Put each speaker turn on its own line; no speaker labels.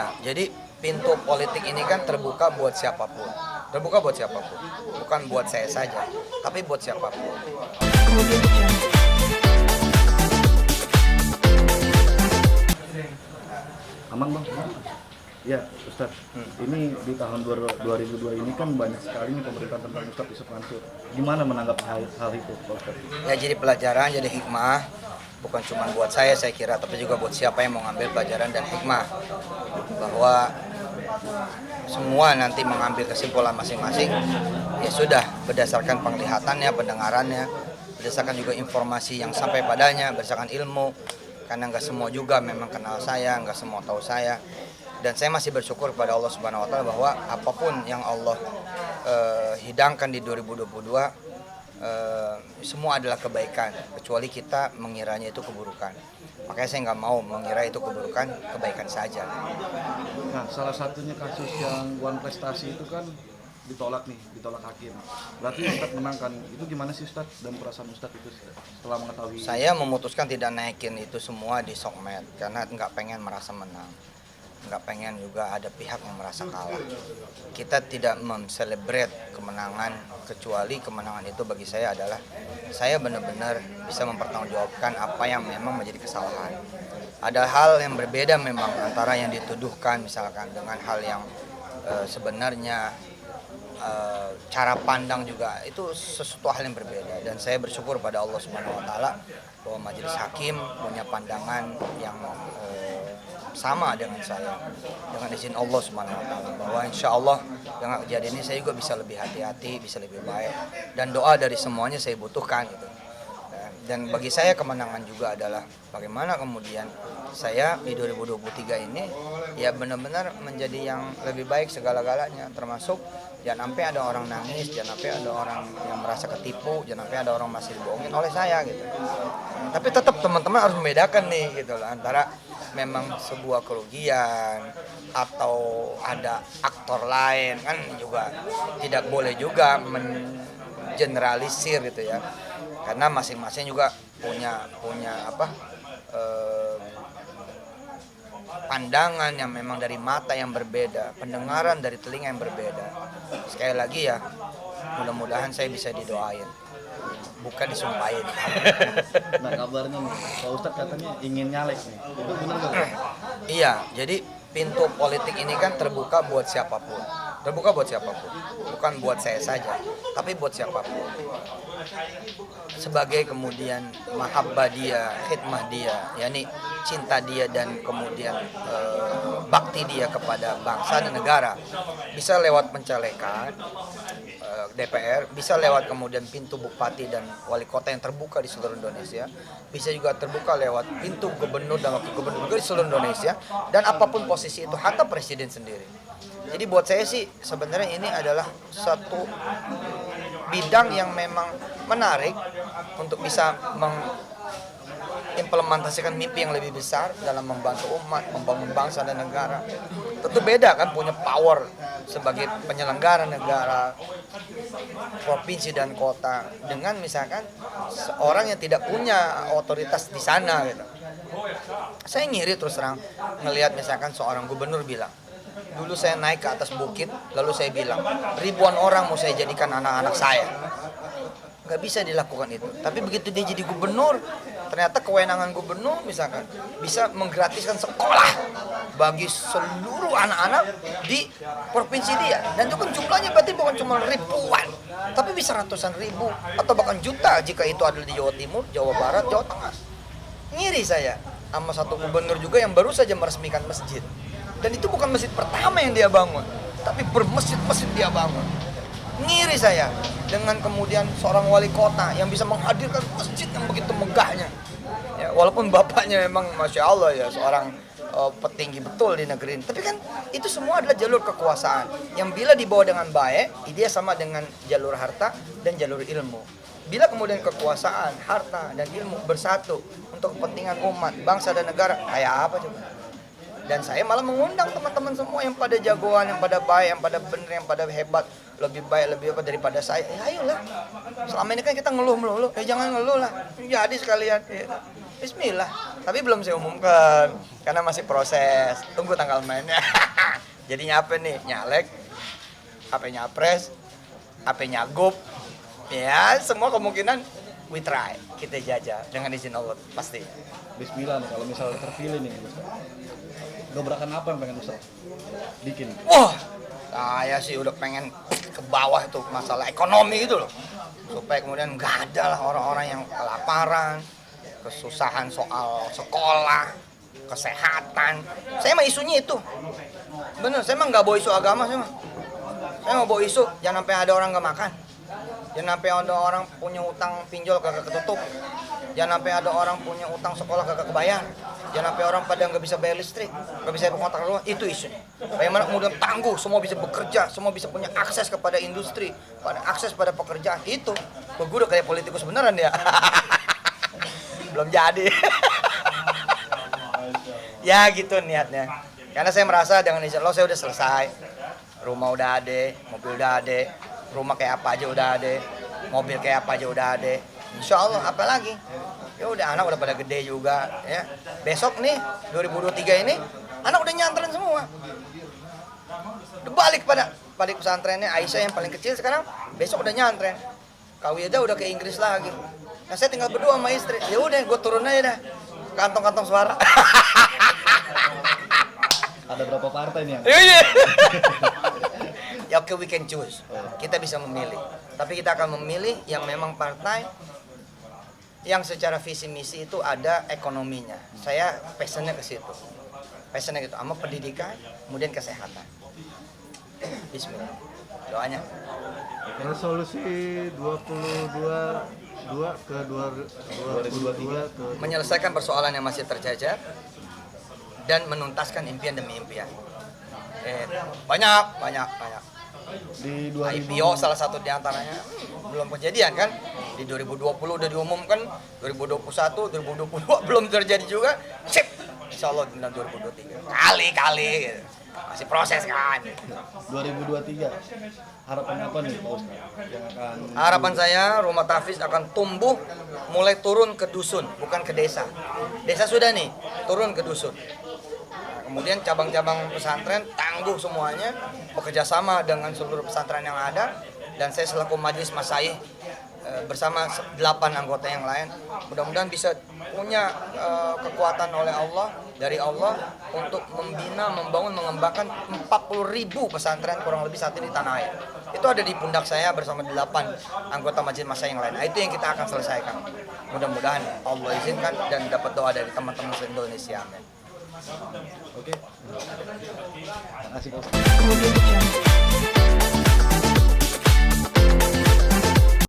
Iya, jadi pintu politik ini kan terbuka buat siapapun. Terbuka buat siapapun. Bukan buat saya saja, tapi buat siapapun.
Aman bang? Ya Ustadz, ini di tahun 2002 ini kan banyak sekali nih pemberitaan tentang Ustadz Yusuf Mansur. Gimana menanggapi hal itu Pak Ustadz?
Ya jadi pelajaran, jadi hikmah. Bukan cuma buat saya kira, tapi juga buat siapa yang mau ngambil pelajaran dan hikmah. Bahwa semua nanti mengambil kesimpulan masing-masing, ya sudah berdasarkan penglihatannya, pendengarannya, berdasarkan juga informasi yang sampai padanya, berdasarkan ilmu. Karena nggak semua juga memang kenal saya, nggak semua tahu saya. Dan saya masih bersyukur kepada Allah Subhanahu Wa Taala bahwa apapun yang Allah hidangkan di 2022, semua adalah kebaikan, kecuali kita mengiranya itu keburukan. Makanya saya nggak mau mengira itu keburukan, kebaikan saja.
Nah, salah satunya kasus yang One Prestasi itu kan ditolak hakim. Berarti Ustadz menang kan? Itu gimana sih Ustadz dan perasaan Ustadz itu setelah mengetahui?
Saya memutuskan tidak naikin itu semua di sokmed karena nggak pengen merasa menang. Nggak pengen juga ada pihak yang merasa kalah. Kita tidak menselebrate kemenangan, kecuali kemenangan itu bagi saya adalah saya benar-benar bisa mempertanggungjawabkan apa yang memang menjadi kesalahan. Ada hal yang berbeda memang antara yang dituduhkan misalkan dengan hal yang sebenarnya cara pandang juga itu sesuatu hal yang berbeda, dan saya bersyukur pada Allah Subhanahu Wa Taala bahwa majelis hakim punya pandangan yang sama dengan saya, dengan izin Allah Subhanahu Wa Taala, bahwa insya Allah dengan kejadian ini saya juga bisa lebih hati-hati, bisa lebih baik, dan doa dari semuanya saya butuhkan gitu. Dan bagi saya kemenangan juga adalah bagaimana kemudian saya di 2023 ini ya benar-benar menjadi yang lebih baik segala-galanya, termasuk jangan sampai ada orang nangis, jangan sampai ada orang yang merasa ketipu, jangan sampai ada orang masih dibohongin oleh saya gitu. Tapi tetap teman-teman harus membedakan nih gitu loh, antara memang sebuah kerugian atau ada aktor lain, kan juga tidak boleh juga mengeneralisir gitu ya. Karena masing-masing juga punya pandangan yang memang dari mata yang berbeda, pendengaran dari telinga yang berbeda. Sekali lagi ya, mudah-mudahan saya bisa didoain, bukan disumpahin.
Nah kabarnya nih, Pak Ustadz katanya ingin nyalek nih, itu benar nggak?
Iya, jadi pintu politik ini kan terbuka buat siapapun. Terbuka buat siapapun, bukan buat saya saja, tapi buat siapapun. Sebagai kemudian mahabbah dia, khidmah dia, yakni cinta dia dan kemudian bakti dia kepada bangsa dan negara, bisa lewat pencalekan DPR, bisa lewat kemudian pintu bupati dan wali kota yang terbuka di seluruh Indonesia, bisa juga terbuka lewat pintu gubernur dan wakil gubernur juga di seluruh Indonesia, dan apapun posisi itu, hatta presiden sendiri. Jadi buat saya sih sebenarnya ini adalah satu bidang yang memang menarik untuk bisa mengimplementasikan mimpi yang lebih besar dalam membantu umat, membangun bangsa dan negara. Tentu beda kan, punya power sebagai penyelenggara negara, provinsi dan kota, dengan misalkan seorang yang tidak punya otoritas di sana gitu. Saya ngiri terus terang ngelihat misalkan seorang gubernur bilang, dulu saya naik ke atas bukit, lalu saya bilang, ribuan orang mau saya jadikan anak-anak saya. Nggak bisa dilakukan itu. Tapi begitu dia jadi gubernur, ternyata kewenangan gubernur misalkan bisa menggratiskan sekolah bagi seluruh anak-anak di provinsi dia. Dan itu kan jumlahnya berarti bukan cuma ribuan, tapi bisa ratusan ribu atau bahkan juta jika itu ada di Jawa Timur, Jawa Barat, Jawa Tengah. Ngiri saya sama satu gubernur juga yang baru saja meresmikan masjid. Dan itu bukan masjid pertama yang dia bangun, tapi bermasjid-masjid dia bangun. Ngiri saya dengan kemudian seorang wali kota yang bisa menghadirkan masjid yang begitu megahnya. Ya, walaupun bapaknya memang Masya Allah ya seorang petinggi betul di negeri ini. Tapi kan itu semua adalah jalur kekuasaan yang bila dibawa dengan baik, dia sama dengan jalur harta dan jalur ilmu. Bila kemudian kekuasaan, harta, dan ilmu bersatu untuk kepentingan umat, bangsa, dan negara, kayak apa coba? Dan saya malah mengundang teman-teman semua yang pada jagoan, yang pada baik, yang pada benar, yang pada hebat, lebih baik, lebih apa daripada saya. Ya ayolah. Selama ini kan kita ngeluh melulu, jangan ngeluh lah. Jadi sekalian. Ya. Bismillah. Tapi belum saya umumkan karena masih proses. Tunggu tanggal mainnya. Jadinya apa nih? Nyalek, apa nyapres, apa nyagup. Ya, semua kemungkinan we try. Kita jajah dengan izin Allah pasti.
Bismillah nih kalau misalnya terpilih nih Ustaz. Gebrakan apa yang pengen Ustaz bikin?
Wah, saya sih udah pengen ke bawah itu masalah ekonomi itu loh. Supaya kemudian nggak ada lah orang-orang yang kelaparan, kesusahan soal sekolah, kesehatan. Saya mah isunya itu. Bener, saya mah nggak bawa isu agama saya mah. Saya mau bawa isu, jangan sampai ada orang nggak makan. Jangan sampai ada orang punya utang pinjol kagak ketutup. Jangan sampai ada orang punya utang sekolah kagak kebayar. Jangan sampai orang pada nggak bisa bayar listrik, nggak bisa kontrak rumah. Itu isunya. Bagaimana kemudian tangguh, semua bisa bekerja, semua bisa punya akses kepada industri, pada akses pada pekerjaan. Itu, gue udah kayak politikus beneran ya. Belum jadi. Ya gitu niatnya. Karena saya merasa dengan insya Allah saya udah selesai. Rumah udah ada, mobil udah ada, rumah kayak apa aja udah ada, mobil kayak apa aja udah ada. Insya Allah apalagi? Ya udah anak udah pada gede juga ya. Besok nih 2023 ini anak udah nyantren semua. Udah balik pada pesantrennya Aisyah yang paling kecil sekarang besok udah nyantren. Kawida udah ke Inggris lagi. Nah saya tinggal berdua sama istri. Ya udah gue turun aja dah. Kantong-kantong suara.
Ada berapa partai nih yang?
Iya. Ya oke, we can choose. Kita bisa memilih. Tapi kita akan memilih yang memang partai yang secara visi misi itu ada ekonominya. Saya passionnya ke situ. Passionnya gitu, sama pendidikan, kemudian kesehatan. Bismillah. Doanya.
Resolusi 22 ke 2023 ke
Menyelesaikan persoalan yang masih terjajar dan menuntaskan impian demi impian. Banyak.
Di
IPO salah satu diantaranya belum kejadian kan. Di 2020 udah diumumkan, 2021, 2022 belum terjadi juga. Sip, insya Allah di 2023 kali gitu. Masih proses kan.
2023 harapan apa nih Pak Ustaz yang akan
Harapan saya rumah tahfiz akan tumbuh, mulai turun ke dusun, bukan ke desa. Desa sudah nih, turun ke dusun. Kemudian cabang-cabang pesantren tangguh semuanya, bekerja sama dengan seluruh pesantren yang ada, dan saya selaku majelis masyayikh bersama 8 anggota yang lain, mudah-mudahan bisa punya kekuatan oleh Allah, dari Allah untuk membina, membangun, mengembangkan 40.000 pesantren kurang lebih saat ini di tanah air. Itu ada di pundak saya bersama 8 anggota majelis masyayikh yang lain. Nah, itu yang kita akan selesaikan. Mudah-mudahan Allah izinkan dan dapat doa dari teman-teman se-Indonesia. Amin.
Oke. Terima kasih Pak Ustaz.
Audio Jungle.